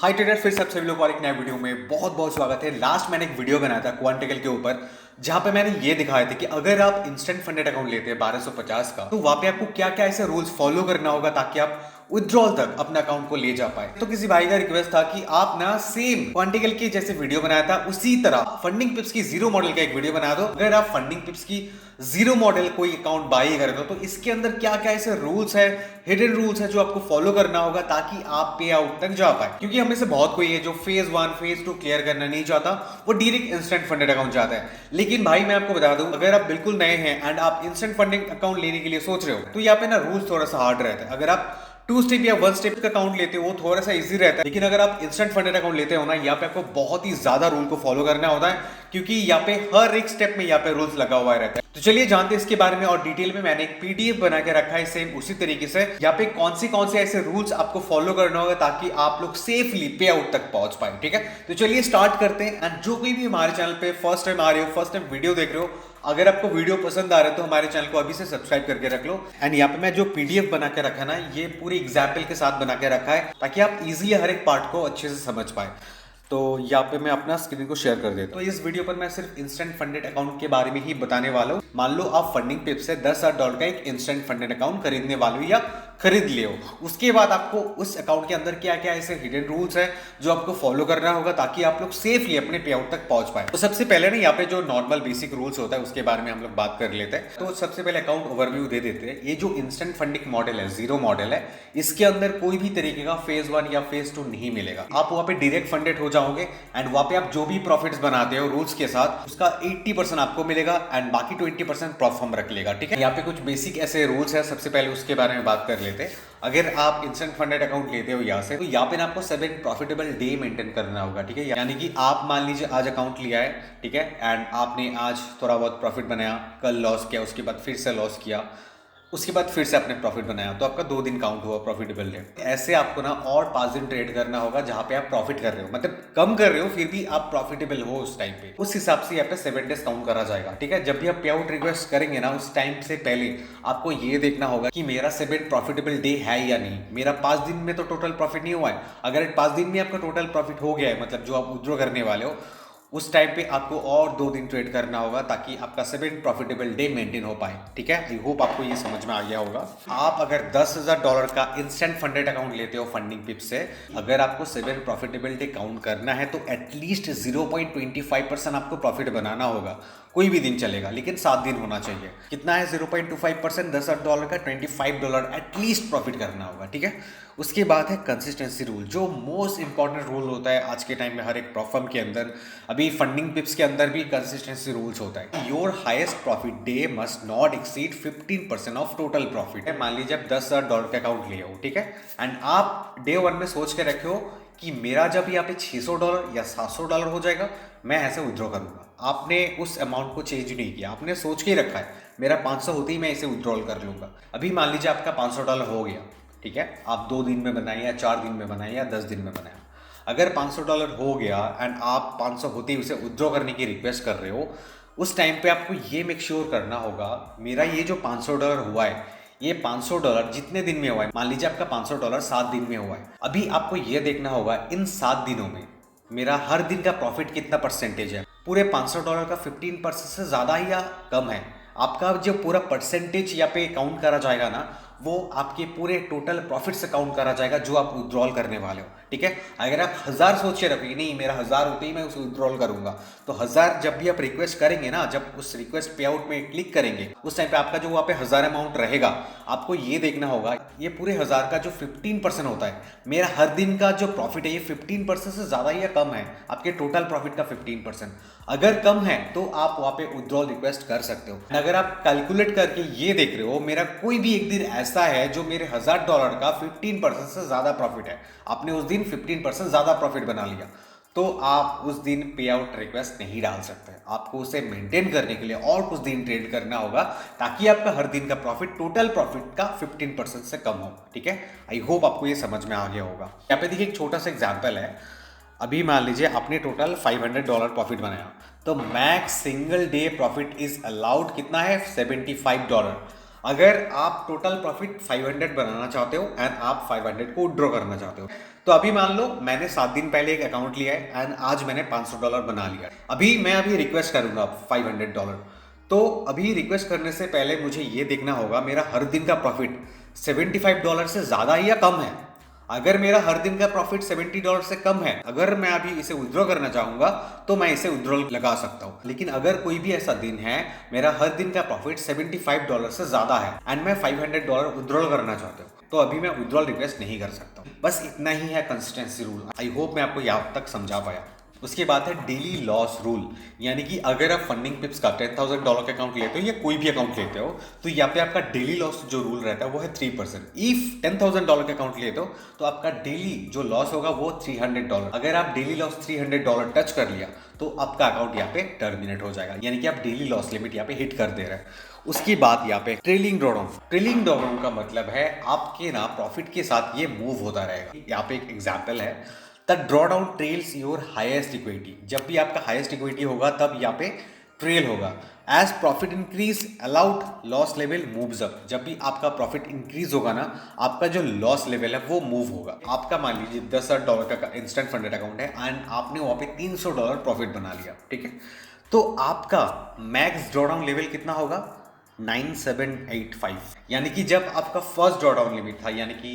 High trader, फिर सब सभी लोग और एक नए वीडियो में बहुत बहुत स्वागत है। लास्ट मैंने एक वीडियो बनाया था क्वांटिकल के ऊपर, जहां पे मैंने ये दिखाया था कि अगर आप इंस्टेंट फंडेड अकाउंट लेते हैं 1250 का, तो वहां पे आपको क्या क्या ऐसे रूल्स फॉलो करना होगा ताकि आप विड्रॉल तक अपने अकाउंट को ले जा पाए। तो किसी भाई का रिक्वेस्ट था कि आप ना सेम क्वांटिकल की जैसे वीडियो बनाया था उसी तरह फंडिंग पिप्स की जीरो मॉडल का एक वीडियो बना दो। अगर आप फंडिंग पिप्स की जीरो मॉडल कोई अकाउंट बाई कर दो तो इसके अंदर क्या क्या ऐसे रूल्स है, हिडन रूल्स है जो आपको फॉलो करना होगा ताकि आप पे आउट तक जा पाए। क्योंकि हमें से बहुत कोई है जो फेज 1 फेज 2 क्लियर करना नहीं चाहता, वो डायरेक्ट इंस्टेंट फंडेड अकाउंट चाहता है। लेकिन भाई मैं आपको बता दूं, अगर आप बिल्कुल नए हैं एंड आप इंस्टेंट फंडिंग अकाउंट लेने के लिए सोच रहे हो तो यहाँ पे ना रूल्स थोड़ा सा हार्ड रहता है। अगर आप 2 स्टेप या 1 स्टेप का अकाउंट लेते हो वो थोड़ा सा इजी रहता है, लेकिन अगर आप इंस्टेंट फंडेड अकाउंट लेते हो ना, यहाँ पे आपको बहुत ही ज्यादा रूल को फॉलो करना होता है, क्योंकि यहाँ पे हर एक स्टेप में यहाँ पे रूल्स लगा हुआ रहता है। तो चलिए जानते हैं इसके बारे में, और डिटेल में मैंने एक पीडीएफ बना के रखा है सेम उसी तरीके से। यहाँ पे कौन से ऐसे रूल्स आपको फॉलो करना होगा ताकि आप लोग सेफली पे आउट तक पहुंच पाए। ठीक है, तो चलिए स्टार्ट करते हैं। एंड जो कोई भी हमारे चैनल पे फर्स्ट टाइम आ रहे हो, फर्स्ट टाइम वीडियो देख रहे हो, अगर आपको वीडियो पसंद आ रहा है तो हमारे चैनल को अभी से सब्सक्राइब करके रख लो। एंड यहाँ पे मैं जो पीडीएफ बना के रखा ना, ये पूरी एग्जाम्पल के साथ बना के रखा है ताकि आप इजीली हर एक पार्ट को अच्छे से समझ पाए। तो यहाँ पे मैं अपना स्क्रीन को शेयर कर देता हूँ। तो इस वीडियो पर मैं सिर्फ इंस्टेंट फंडेड अकाउंट के बारे में ही बताने वाला हूँ। मान लो आप फंडिंग पिप से $10,000 का एक इंस्टेंट फंडेड अकाउंट खरीदने वाले हो या खरीद ले हो, उसके बाद आपको उस अकाउंट के अंदर क्या क्या ऐसे हिडन रूल्स है जो आपको फॉलो करना होगा ताकि आप लोग सेफली अपने पे आउट तक पहुंच पाए। तो सबसे पहले ना यहाँ पे जो नॉर्मल बेसिक रूल्स होता है उसके बारे में हम लोग बात कर लेते हैं। तो सबसे पहले अकाउंट ओवरव्यू दे देते हैं। ये जो इंस्टेंट फंडिंग मॉडल है, जीरो मॉडल है, इसके अंदर कोई भी तरीके का फेज 1 या फेज 2 नहीं मिलेगा। आप वहां पे डायरेक्ट फंडेड हो जाओगे एंड वहां पे आप जो भी प्रॉफिट्स बनाते हो रूल्स के साथ, उसका 80% आपको मिलेगा एंड बाकी 20% प्रॉफिट रख लेगा। ठीक है, यहाँ पे कुछ बेसिक ऐसे रूल्स है, सबसे पहले उसके बारे में बात कर लेते हैं। अगर आप इंस्टेंट फंडेड अकाउंट लेते हो यहाँ से, तो यहाँ पे ना आपको 7 प्रॉफिटेबल डे मेंटेन करना होगा। ठीक है, यानी कि आप मान लीजिए आज अकाउंट लिया है, ठीक है, एंड आपने आज थोड़ा बहुत प्रॉफिट बनाया, कल लॉस किया, उसके बाद फिर से लॉस किया, उसके बाद फिर से आपने प्रॉफिट बनाया, तो आपका 2 दिन काउंट हुआ प्रॉफिटेबल डे। ऐसे आपको ना और 5 दिन ट्रेड करना होगा जहां पे आप प्रॉफिट कर रहे हो, मतलब कम कर रहे हो फिर भी आप प्रॉफिटेबल हो उस टाइम पे। उस हिसाब से यहाँ पे 7 डेज काउंट करा जाएगा। ठीक है, जब भी आप पे आउट रिक्वेस्ट करेंगे ना, उस टाइम से पहले आपको ये देखना होगा कि मेरा 7 प्रॉफिटेबल डे है या नहीं। मेरा 5 दिन में तो टोटल प्रॉफिट नहीं हुआ है। अगर 5 दिन में आपका टोटल प्रॉफिट हो गया है, मतलब जो आप विड्रॉ करने वाले हो, उस टाइम पे आपको और 2 दिन ट्रेड करना होगा ताकि आपका 7 प्रॉफिटेबल डे मेंटेन हो पाए। ठीक है, आई होप आपको ये समझ में आ गया होगा। आप अगर $10,000 का इंस्टेंट फंडेड अकाउंट लेते हो फंडिंग पिप से, अगर आपको 7 प्रॉफिटेबल डे काउंट करना है तो एटलीस्ट 0.25% आपको प्रॉफिट बनाना होगा। कोई भी दिन चलेगा, लेकिन 7 दिन होना चाहिए। कितना है 0.25%? $10,000 का $25 एटलीस्ट प्रॉफिट करना होगा। ठीक है, उसके बाद है कंसिस्टेंसी रूल, जो मोस्ट इंपॉर्टेंट रूल होता है आज के टाइम में हर एक फर्म के अंदर। अभी फंडिंग पिप्स के अंदर भी कंसिस्टेंसी रूल्स होता है। Your highest profit day must not exceed 15% of total profit है। मान लीजिए आप $10,000 का अकाउंट लिए हो, ठीक है, एंड आप डे 1 में सोच के रखे हो कि मेरा जब यहाँ पे $600 या $700 हो जाएगा मैं ऐसे विड्रॉ करूंगा। आपने उस अमाउंट को चेंज नहीं किया, आपने सोच के ही रखा है मेरा 500 होते ही मैं इसे विड्रॉल कर लूंगा। अभी मान लीजिए आपका $500 हो गया, ठीक है, आप 2 दिन में बनाए या 4 दिन में बनाए या 10 दिन में बनाए। अगर $500 हो गया एंड आप 500 होते ही उसे विड्रॉ करने की रिक्वेस्ट कर रहे हो, उस टाइम पे आपको ये मेक श्योर करना होगा मेरा ये जो $500 हुआ है, ये $500 जितने दिन में हुआ है, मान लीजिए आपका $500 7 दिन में हुआ है, अभी आपको ये देखना होगा इन 7 दिनों में मेरा हर दिन का प्रॉफिट कितना परसेंटेज है। पूरे $500 का 15% से ज़्यादा ही या कम है। आपका जो पूरा परसेंटेज यहाँ पे काउंट करा जाएगा ना, वो आपके पूरे टोटल प्रॉफिट से काउंट करा जाएगा जो आप विड्रॉल करने वाले हो। ठीक है, अगर आप 1000 सोच के रखोगे नहीं मेरा 1000 होते ही मैं उसे विड्रॉल करूंगा, तो 1000 जब भी आप रिक्वेस्ट करेंगे ना, जब उस रिक्वेस्ट पे आउट में क्लिक करेंगे, उस टाइम पे आपका जो वहाँ पे 1000 अमाउंट रहेगा, आपको ये देखना होगा ये पूरे 1000 का जो 15% होता है, मेरा हर दिन का जो प्रॉफिट है ये 15% से ज़्यादा या कम है आपके टोटल प्रॉफिट का 15%। अगर कम है तो आप वहाँ पे विड्रॉल रिक्वेस्ट कर सकते हो। अगर आप कैलकुलेट करके ये देख रहे हो मेरा कोई भी एक दिन ऐसा है जो मेरे $1000 का 15% से ज़्यादा प्रॉफिट है, आपने उस दिन 15% ज़्यादा प्रॉफिट बना लिया, तो आप उस दिन पे आउट रिक्वेस्ट नहीं डाल सकते। आपको उसे मेंटेन करने के लिए और कुछ दिन ट्रेड करना होगा ताकि आपका हर दिन का प्रॉफिट टोटल प्रॉफिट का 15% से कम हो। ठीक है, आई होप आपको ये समझ में आ गया होगा। यहाँ पे देखिए एक छोटा सा एग्जाम्पल है। अभी मान लीजिए आपने टोटल $500 प्रॉफिट बनाया, तो max single day profit is allowed कितना है? $75। अगर आप टोटल प्रॉफिट 500 बनाना चाहते हो एंड आप 500 को विड्रॉ करना चाहते हो, तो अभी मान लो मैंने 7 दिन पहले एक अकाउंट लिया है एंड आज मैंने $500 बना लिया। अभी रिक्वेस्ट करूंगा $500। तो अभी रिक्वेस्ट करने से पहले मुझे ये देखना होगा मेरा हर दिन का प्रॉफिट $75 से ज़्यादा है या कम है। अगर मेरा हर दिन का प्रॉफिट $70 से कम है, अगर मैं अभी इसे विड्रॉ करना चाहूंगा तो मैं इसे विड्रॉ लगा सकता हूं। लेकिन अगर कोई भी ऐसा दिन है मेरा हर दिन का प्रॉफिट $75 से ज्यादा है एंड मैं $500 विड्रॉ करना चाहता हूं, तो अभी मैं विड्रॉल रिक्वेस्ट नहीं कर सकता। बस इतना ही है कंसिस्टेंसी रूल। आई होप मैं आपको यहाँ तक समझा पाया। उसके बाद है डेली लॉस रूल, यानी कि अगर आप फंडिंग पिप्स का $10,000 का अकाउंट लेते हो या कोई भी अकाउंट लेते हो, तो यहाँ पे आपका डेली लॉस जो रूल रहता है वो है 3%। इफ $10,000 का अकाउंट लेते हो तो आपका डेली जो लॉस होगा वो $300। अगर आप डेली लॉस $300 टच कर लिया तो आपका अकाउंट यहाँ पे टर्मिनेट हो जाएगा, यानी कि आप डेली लॉस लिमिट यहाँ पे हिट कर दे रहे हैं। उसकी बात यहाँ पे ट्रेलिंग ड्रॉडाउन। ट्रेलिंग ड्रॉडाउन का मतलब है आपके ना प्रॉफिट के साथ ये मूव होता रहेगा। यहाँ पे एक एग्जाम्पल है, the drawdown trails your highest equity. जब भी आपका हाईएस्ट इक्विटी होगा तब यहाँ पे ट्रेल होगा। As profit increase allowed loss level moves up. जब भी आपका प्रॉफिट इंक्रीज होगा ना, आपका जो लॉस लेवल है वो मूव होगा। आपका मान लीजिए $10,000 का इंस्टेंट फंडेड अकाउंट है एंड आपने वहाँ पे $300 प्रॉफिट बना लिया, ठीक है। तो आपका मैक्स ड्रॉडाउन लेवल कितना होगा? 9785। यानी कि जब आपका फर्स्ट ड्रॉडाउन लिमिट था, यानी कि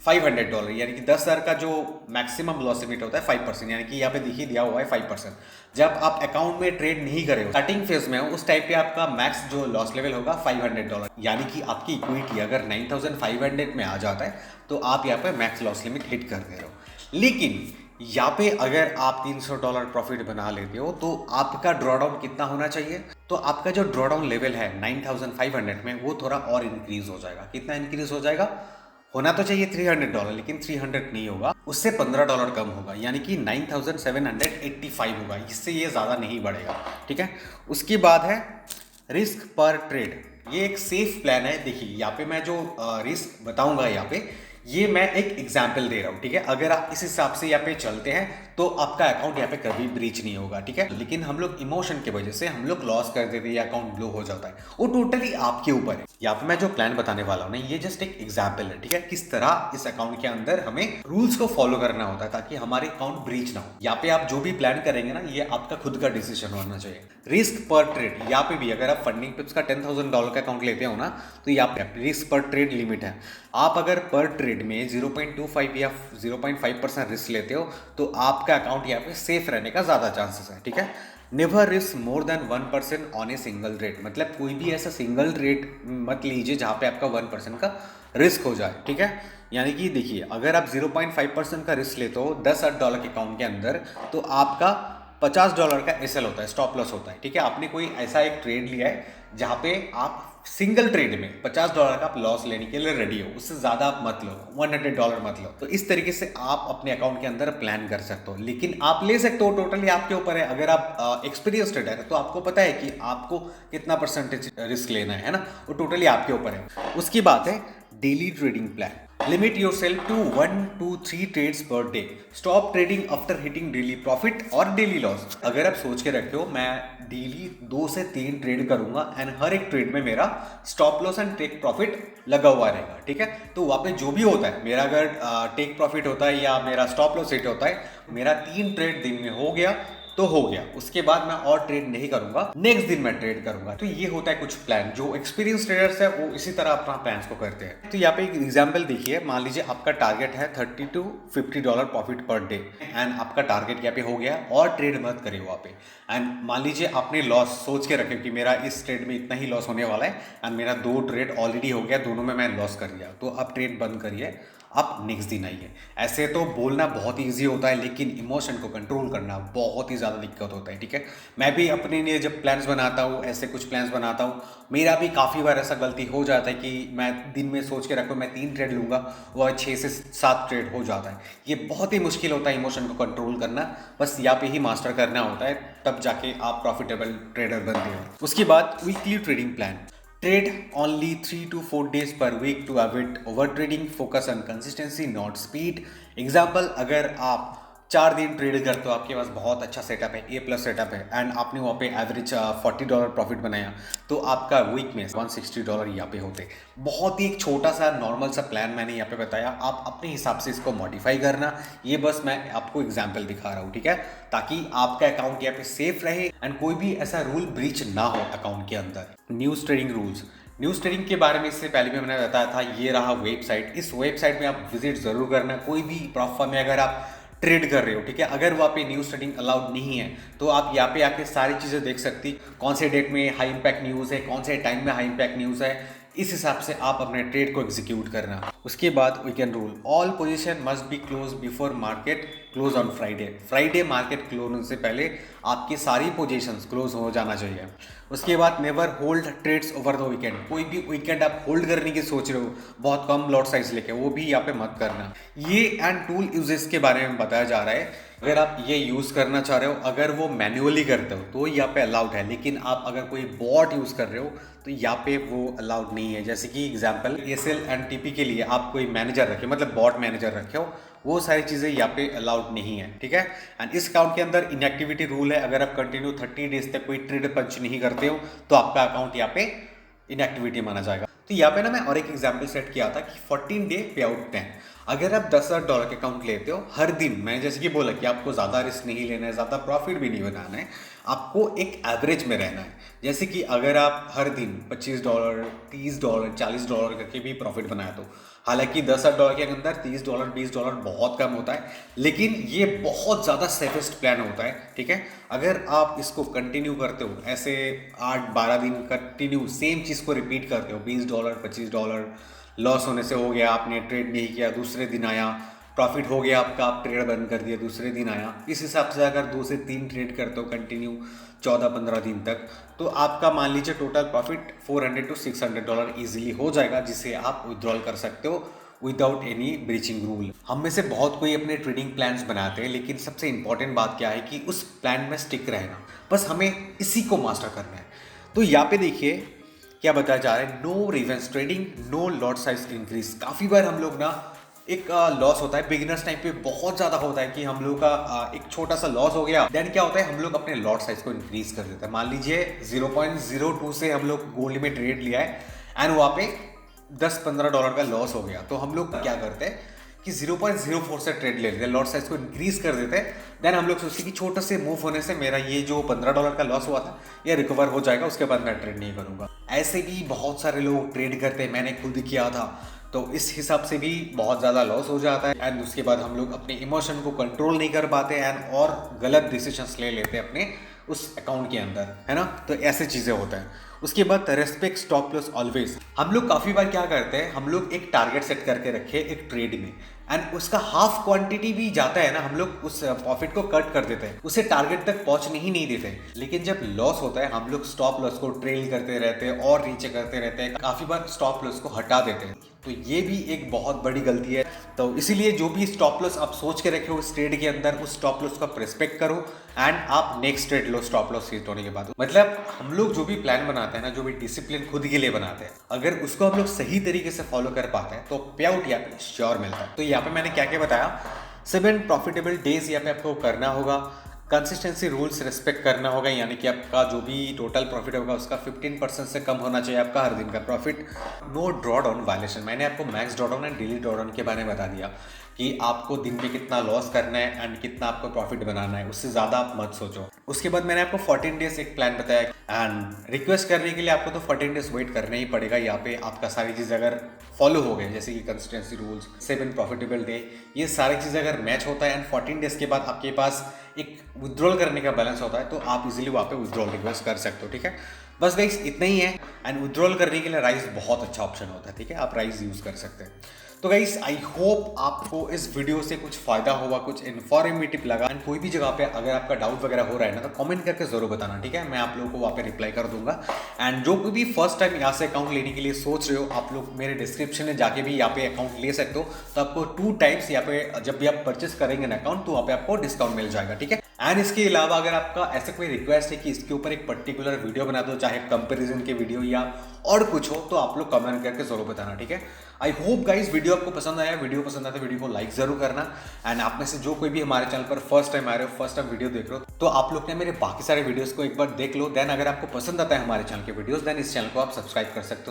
$500, यानी कि 10,000 का जो मैक्सिमम लॉस लिमिट होता है 5%, यानी कि यहाँ पे देखिए दिया हुआ है 5%। जब आप अकाउंट में ट्रेड नहीं करे हो, स्टार्टिंग फेज में हो, उस टाइप पे आपका मैक्स जो लॉस लेवल होगा $500, यानी कि आपकी इक्विटी अगर 9,500 में आ जाता है तो आप यहाँ पे मैक्स लॉस लिमिट हिट कर दे रहे हो। लेकिन यहाँ पे अगर आप $300 प्रॉफिट बना लेते हो तो आपका ड्रॉडाउन कितना होना चाहिए? तो आपका जो ड्रॉडाउन लेवल है 9,500 में, वो थोड़ा और इंक्रीज हो जाएगा। कितना इंक्रीज हो जाएगा? होना तो चाहिए $300, लेकिन 300 नहीं होगा, उससे $15 कम होगा, यानी कि 9,785 होगा। इससे ये ज़्यादा नहीं बढ़ेगा, ठीक है। उसके बाद है रिस्क पर ट्रेड। ये एक सेफ प्लान है। देखिए यहाँ पे मैं जो रिस्क बताऊंगा यहाँ पे, ये मैं एक एग्जाम्पल दे रहा हूँ, ठीक है। अगर आप इस हिसाब से यहाँ पे चलते हैं तो आपका अकाउंट यहाँ पे कभी ब्रीच नहीं होगा, ठीक है। लेकिन हम लोग इमोशन की वजह से हम लोग लॉस कर देते हैं या अकाउंट ब्लो हो जाता है, वो टोटली आपके ऊपर है। यहाँ पे मैं जो प्लान बताने वाला हूँ ना, ये जस्ट एक एग्जाम्पल है, ठीक है। किस तरह इस अकाउंट के अंदर हमें रूल्स को फॉलो करना होता है ताकि हमारे अकाउंट ब्रीच ना हो। यहाँ पे आप जो भी प्लान करेंगे ना, ये आपका खुद का डिसीजन होना चाहिए। रिस्क पर ट्रेड, यहाँ पे भी अगर आप फंडिंग पिप्स का $10,000 का अकाउंट लेते हो ना, तो यहाँ पे रिस्क पर ट्रेड लिमिट है। आप अगर पर ट्रेड में 0.25 या 0.5% रिस्क लेते हो तो आपका अकाउंट यहाँ पे सेफ रहने का ज़्यादा चांसेस है, ठीक है। Never risk more than 1% on a single trade, मतलब कोई भी ऐसा सिंगल ट्रेड मत लीजिए जहाँ पे आपका 1% का रिस्क हो जाए, ठीक है। यानी कि देखिए अगर आप 0.5% का रिस्क लेते हो $10,000 के अकाउंट के अंदर, तो आपका $50 का एसएल होता है, स्टॉप लॉस होता है, ठीक है। आपने कोई ऐसा एक ट्रेड लिया है जहाँ पे आप सिंगल ट्रेड में $50 का आप लॉस लेने के लिए रेडी हो, उससे ज़्यादा आप मत लो, $100 मत लो। तो इस तरीके से आप अपने अकाउंट के अंदर प्लान कर सकते हो, लेकिन आप ले सकते हो, टोटली आपके ऊपर है। अगर आप एक्सपीरियंस ट्रेडर है तो आपको पता है कि आपको कितना परसेंटेज रिस्क लेना है ना, वो टोटली आपके ऊपर है। उसकी बात है daily trading plan. Limit yourself to 1 to 3 trades per day. Stop trading after hitting daily profit और डेली लॉस। अगर आप सोच के रखे हो मैं डेली 2 से 3 ट्रेड करूंगा एंड हर एक ट्रेड में मेरा stop loss and take profit लगा हुआ रहेगा, ठीक है। तो वहाँ पे जो भी होता है, मेरा अगर टेक प्रॉफिट होता है या मेरा स्टॉप लॉस हिट होता है, मेरा 3 ट्रेड दिन में हो गया तो हो गया, उसके बाद मैं और ट्रेड नहीं करूंगा, नेक्स्ट दिन मैं ट्रेड करूंगा। तो ये होता है कुछ प्लान। जो एक्सपीरियंस ट्रेडर्स है वो इसी तरह अपना प्लान्स को करते हैं। तो यहाँ पे एक एग्जांपल देखिए, मान लीजिए आपका टारगेट है $30 to $50 profit per day and आपका टारगेट यहाँ पे हो गया और ट्रेड मत करिए वहाँ पे। एंड मान लीजिए आपने लॉस सोच के रखे कि मेरा इस ट्रेड में इतना ही लॉस होने वाला है एंड मेरा 2 ट्रेड ऑलरेडी हो गया, दोनों में मैं लॉस कर दिया, तो आप ट्रेड बंद करिए, आप नेक्स्ट दिन आइए। ऐसे तो बोलना बहुत ईजी होता है, लेकिन इमोशन को कंट्रोल करना बहुत ही ज़्यादा दिक्कत होता है, ठीक है। मैं भी अपने लिए जब प्लान्स बनाता हूँ, ऐसे कुछ प्लान्स बनाता हूँ, मेरा भी काफ़ी बार ऐसा गलती हो जाता है कि मैं दिन में सोच के रखूँ मैं 3 ट्रेड लूँगा, वह 6 से 7 ट्रेड हो जाता है। ये बहुत ही मुश्किल होता है इमोशन को कंट्रोल करना, बस यहाँ पे ही मास्टर करना होता है, तब जाके आप प्रॉफिटेबल ट्रेडर बनते हो। उसके बाद weekly trading plan. Trade only 3 to 4 days per week to avoid over trading. Focus on consistency, not speed. Example, अगर आप 4 दिन ट्रेड करते हो, आपके पास बहुत अच्छा सेटअप है, A+ सेटअप है, एंड आपने वहाँ पे एवरेज $40 प्रॉफिट बनाया, तो आपका वीक में $160 यहाँ पे होते। बहुत ही एक छोटा सा नॉर्मल सा प्लान मैंने यहाँ पे बताया, आप अपने हिसाब से इसको मॉडिफाई करना। ये बस मैं आपको एग्जाम्पल दिखा रहा हूँ, ठीक है, ताकि आपका अकाउंट यहाँ पे सेफ रहे एंड कोई भी ऐसा रूल ब्रीच ना हो अकाउंट के अंदर। News trading rules, news trading के बारे में इससे पहले भी मैंने बताया था, ये रहा वेबसाइट। इस वेबसाइट में आप विजिट ज़रूर करना। कोई भी प्रॉप फर्म में अगर आप ट्रेड कर रहे हो, ठीक है, अगर वहाँ पे न्यूज़ ट्रेडिंग अलाउड नहीं है तो आप यहाँ पे आके सारी चीज़ें देख सकती, कौन से डेट में हाई इम्पैक्ट न्यूज़ है, कौन से टाइम में हाई इम्पैक्ट न्यूज़ है, इस हिसाब से आप अपने ट्रेड को एग्जीक्यूट करना। उसके बाद weekend rule, all position must be close before market close on Friday. Friday market close होने से पहले आपकी सारी पोजीशंस क्लोज हो जाना चाहिए। उसके बाद never hold trades over the weekend, कोई भी वीकेंड आप होल्ड करने की सोच रहे हो बहुत कम लॉट साइज लेके, वो भी यहाँ पे मत करना। ये एंड टूल यूजेस के बारे में बताया जा रहा है, अगर आप ये यूज़ करना चाह रहे हो, अगर वो मैन्युअली करते हो तो यहाँ पे अलाउड है, लेकिन आप अगर कोई बॉट यूज़ कर रहे हो तो यहाँ पे वो अलाउड नहीं है। जैसे कि एग्जांपल एसएल एंड टीपी के लिए आप कोई मैनेजर रखे, मतलब बॉट मैनेजर रखे हो, वो सारी चीज़ें यहाँ पे अलाउड नहीं है, ठीक है। एंड इस अकाउंट के अंदर इनएक्टिविटी रूल है, अगर आप कंटिन्यू 30 डेज तक कोई ट्रेड पंच नहीं करते हो तो आपका अकाउंट यहाँ पे इनएक्टिविटी माना जाएगा। तो यहाँ पे ना मैं और एक एग्जाम्पल सेट किया था कि 14 डे पे आउट प्लान। अगर आप $10,000 के अकाउंट लेते हो, हर दिन मैंने जैसे कि बोला कि आपको ज़्यादा रिस्क नहीं लेना है, ज़्यादा प्रॉफिट भी नहीं बनाना है, आपको एक एवरेज में रहना है। जैसे कि अगर आप हर दिन $25, $30, $40 करके भी प्रॉफिट बनाए तो, हालांकि $10,000 के अंदर $30, $20 बहुत कम होता है, लेकिन ये बहुत ज़्यादा सेफेस्ट प्लान होता है, ठीक है। अगर आप इसको कंटिन्यू करते हो, ऐसे 8-12 दिन कंटिन्यू सेम चीज़ को रिपीट करते हो, $20, $25 लॉस होने से हो गया, आपने ट्रेड नहीं किया, दूसरे दिन आया प्रॉफिट हो गया आपका, आप ट्रेड बंद कर दिया, दूसरे दिन आया, इस हिसाब से अगर 2 से 3 ट्रेड करते हो कंटिन्यू 14-15 दिन तक, तो आपका मान लीजिए टोटल प्रॉफिट $400 to $600 ईजिली हो जाएगा, जिसे आप विड्रॉल कर सकते हो विदाउट एनी ब्रीचिंग रूल। हम में से बहुत कोई अपने ट्रेडिंग प्लान्स बनाते हैं, लेकिन सबसे इंपॉर्टेंट बात क्या है कि उस प्लान में स्टिक रहना, बस हमें इसी को मास्टर करना है। तो यहाँ पे देखिए क्या बताया जा रहा है, no revenge trading, no lot size increase. काफ़ी बार हम लोग ना एक लॉस होता है बिगिनर्स टाइम पे, बहुत ज़्यादा होता है कि हम लोग का एक छोटा सा लॉस हो गया, देन क्या होता है हम लोग अपने लॉट साइज को इंक्रीज कर देते हैं। मान लीजिए 0.02 से हम लोग गोल्ड में ट्रेड लिया है एंड वहाँ पे $10-15 का लॉस हो गया, तो हम लोग क्या करते हैं कि 0.04 से ट्रेड ले लेते हैं, लॉट साइज को इंक्रीज कर देते हैं। देन हम लोग सोचते हैं कि छोटे से मूव होने से मेरा ये जो $15 का लॉस हुआ था ये रिकवर हो जाएगा, उसके बाद मैं ट्रेड नहीं करूँगा। ऐसे भी बहुत सारे लोग ट्रेड करते हैं, मैंने खुद किया था, तो इस हिसाब से भी बहुत ज़्यादा लॉस हो जाता है एंड उसके बाद हम लोग अपने इमोशन को कंट्रोल नहीं कर पाते एंड और गलत डिसीजंस ले लेते हैं अपने उस अकाउंट के अंदर, है ना। तो ऐसे चीज़ें होता है। उसके बाद रेस्पेक्ट स्टॉप लॉस ऑलवेज। हम लोग काफ़ी बार क्या करते हैं, हम लोग एक टारगेट सेट करके रखे एक ट्रेड में एंड उसका हाफ क्वांटिटी भी जाता है ना, हम लोग उस प्रॉफिट को कट कर देते हैं, उसे टारगेट तक पहुंचने ही नहीं देते। लेकिन जब लॉस होता है हम लोग स्टॉप लॉस को ट्रेल करते रहते हैं और नीचे करते रहते हैं, काफ़ी बार स्टॉप लॉस को हटा देते हैं, तो ये भी एक बहुत बड़ी गलती है। तो इसीलिए जो भी स्टॉप लॉस आप सोच के रखे हो इस ट्रेड के अंदर, उस स्टॉप लॉस का रिस्पेक्ट करो एंड आप नेक्स्ट ट्रेड लो स्टॉप लॉस हिट होने के बाद। मतलब हम लोग जो भी प्लान बनाते हैं ना, जो भी डिसिप्लिन खुद के लिए बनाते हैं, अगर उसको हम लोग सही तरीके से फॉलो कर पाते हैं तो पे आउट यहाँ पे श्योर मिलता है। तो यहाँ पे मैंने क्या क्या बताया, 7 प्रॉफिटेबल डेज यहाँ पे आपको करना होगा, कंसिस्टेंसी रूल्स रिस्पेक्ट करना होगा, यानी कि आपका जो भी टोटल प्रॉफिट होगा उसका 15% से कम होना चाहिए आपका हर दिन का profit. No drawdown violation, मैंने आपको max drawdown and daily drawdown के बारे में बता दिया कि आपको दिन में कितना लॉस करना है एंड कितना आपको प्रॉफिट बनाना है, उससे ज़्यादा आप मत सोचो। उसके बाद मैंने आपको 14 डेज एक प्लान बताया एंड रिक्वेस्ट करने के लिए आपको तो 14 डेज वेट करना ही पड़ेगा। यहाँ पे आपका सारी चीज़ अगर फॉलो हो गए, जैसे कि कंसिस्टेंसी रूल्स, 7 प्रॉफिटेबल डे, ये सारी चीज़ें अगर मैच होता है एंड 14 डेज के बाद आपके पास एक विड्रॉल करने का बैलेंस होता है, तो आप इजीली वहाँ पे विड्रॉल रिक्वेस्ट कर सकते हो, ठीक है। बस गाइस इतना ही है एंड विड्रॉल करने के लिए राइस बहुत अच्छा ऑप्शन होता है, ठीक है, आप राइस यूज़ कर सकते हैं। तो गाइस आई होप आपको इस वीडियो से कुछ फायदा होगा, कुछ इन्फॉर्मेटिव लगा एंड कोई भी जगह पे अगर आपका डाउट वगैरह हो रहा है ना, तो कमेंट करके जरूर बताना, ठीक है, मैं आप लोगों को वहाँ पे रिप्लाई कर दूंगा। एंड जो कोई भी फर्स्ट टाइम यहाँ से अकाउंट लेने के लिए सोच रहे हो, आप लोग मेरे डिस्क्रिप्शन में जाके भी यहाँ पे अकाउंट ले सकते हो, तो आपको 2 टाइम्स यहाँ पे जब भी आप परचेस करेंगे ना अकाउंट, तो वहाँ पे आपको डिस्काउंट मिल जाएगा, ठीक है। एंड इसके अलावा अगर आपका ऐसा कोई रिक्वेस्ट है कि इसके ऊपर एक पर्टिकुलर वीडियो बना दो, चाहे कंपैरिजन के वीडियो या और कुछ हो, तो आप लोग कमेंट करके जरूर बताना, ठीक है। आई होप गाइस वीडियो आपको पसंद आया। वीडियो पसंद आया तो वीडियो को लाइक जरूर करना। एंड आप में से जो कोई भी हमारे चैनल पर फर्स्ट टाइम आ रहे हो, फर्स्ट टाइम वीडियो देख रहे हो, तो आप लोग ने मेरे बाकी सारे वीडियोस को एक बार देख लो। देन अगर आपको पसंद आता है हमारे चैनल के वीडियोस, देन इस चैनल को आप सब्सक्राइब कर सकते हो।